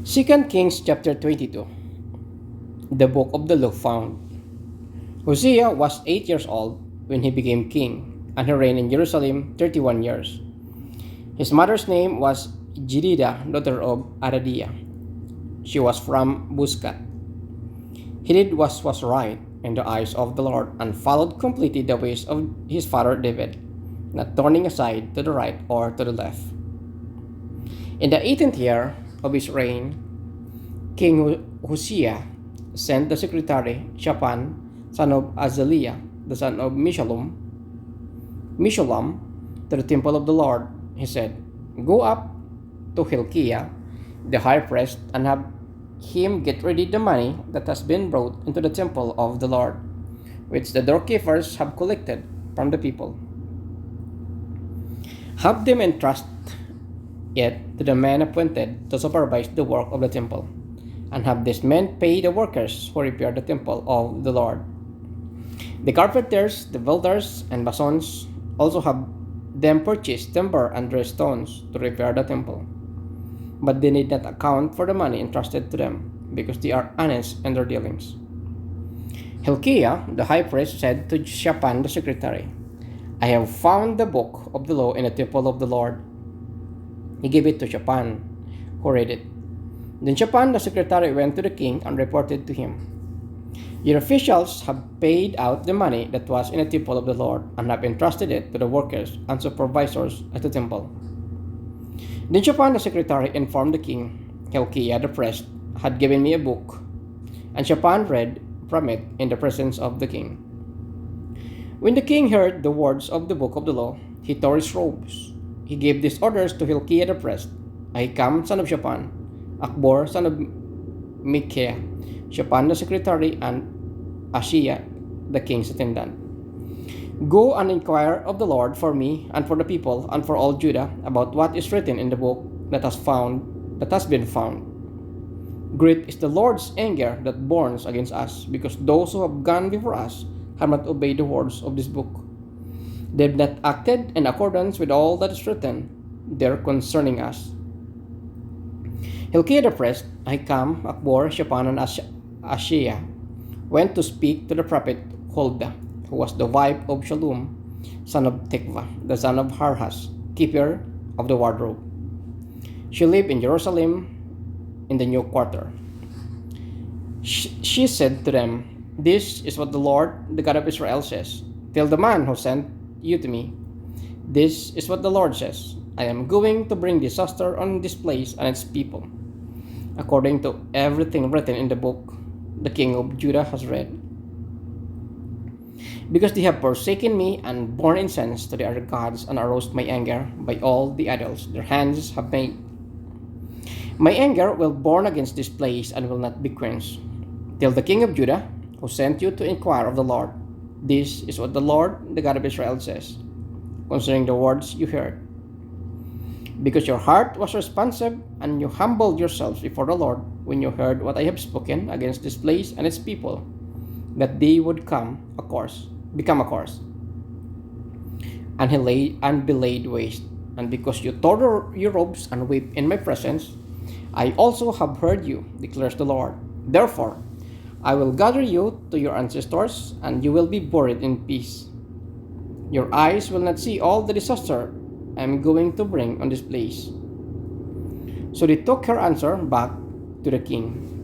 2 Kings chapter 22. The book of the law found. Hosea was 8 years old when he became king, and he reigned in Jerusalem 31 years. His mother's name was Jedidah, daughter of Aradiah. She was from Buscat. He did what was right in the eyes of the Lord and followed completely the ways of his father David, not turning aside to the right or to the left. In the 18th year of his reign, King Hosea sent the secretary Shaphan, son of Azaliah, the son of Mishallam, to the temple of the Lord. He said, "Go up to Hilkiah, the high priest, and have him get ready the money that has been brought into the temple of the Lord, which the doorkeepers have collected from the people. Have them entrust it to the men appointed to supervise the work of the temple, and have these men pay the workers who repair the temple of the Lord. The carpenters, the builders, and masons also have them purchase timber and dry stones to repair the temple. But they need not account for the money entrusted to them, because they are honest in their dealings." Hilkiah, the high priest, said to Shaphan the secretary, "I have found the book of the law in the temple of the Lord." He gave it to Shaphan, who read it. Then Shaphan the secretary went to the king and reported to him, "Your officials have paid out the money that was in the temple of the Lord and have entrusted it to the workers and supervisors at the temple." Then Shaphan the secretary informed the king, "Hilkiah the priest had given me a book," and Shaphan read from it in the presence of the king. When the king heard the words of the book of the law, he tore his robes. He gave these orders to Hilkiah the priest: Ahikam son of Shaphan, Akbor son of Micaiah, Shaphan the secretary, and Ashiah the king's attendant. "Go and inquire of the Lord for me and for the people and for all Judah about what is written in the book that has been found. Great is the Lord's anger that burns against us, because those who have gone before us have not obeyed the words of this book. They have not acted in accordance with all that is written there concerning us." Hilkiah the priest, Ahikam, Akbor, Shaphan, and Ashiah went to speak to the prophet Huldah, who was the wife of Shallum, son of Tikvah, the son of Harhas, keeper of the wardrobe. She lived in Jerusalem in the new quarter. She said to them, "This is what the Lord, the God of Israel, says. Tell the man who sent you to me, this is what the Lord says. I am going to bring disaster on this place and its people, according to everything written in the book the king of Judah has read. Because they have forsaken me and borne incense to the other gods and aroused my anger by all the idols their hands have made. My anger will burn against this place and will not be quenched. Tell the king of Judah, who sent you to inquire of the Lord, this is what the Lord, the God of Israel, says concerning the words you heard. Because your heart was responsive and you humbled yourselves before the Lord when you heard what I have spoken against this place and its people, that they would become a curse, and be laid waste. And because you tore your robes and wept in my presence, I also have heard you, declares the Lord. Therefore, I will gather you to your ancestors, and you will be buried in peace. Your eyes will not see all the disaster I am going to bring on this place." So they took her answer back to the king.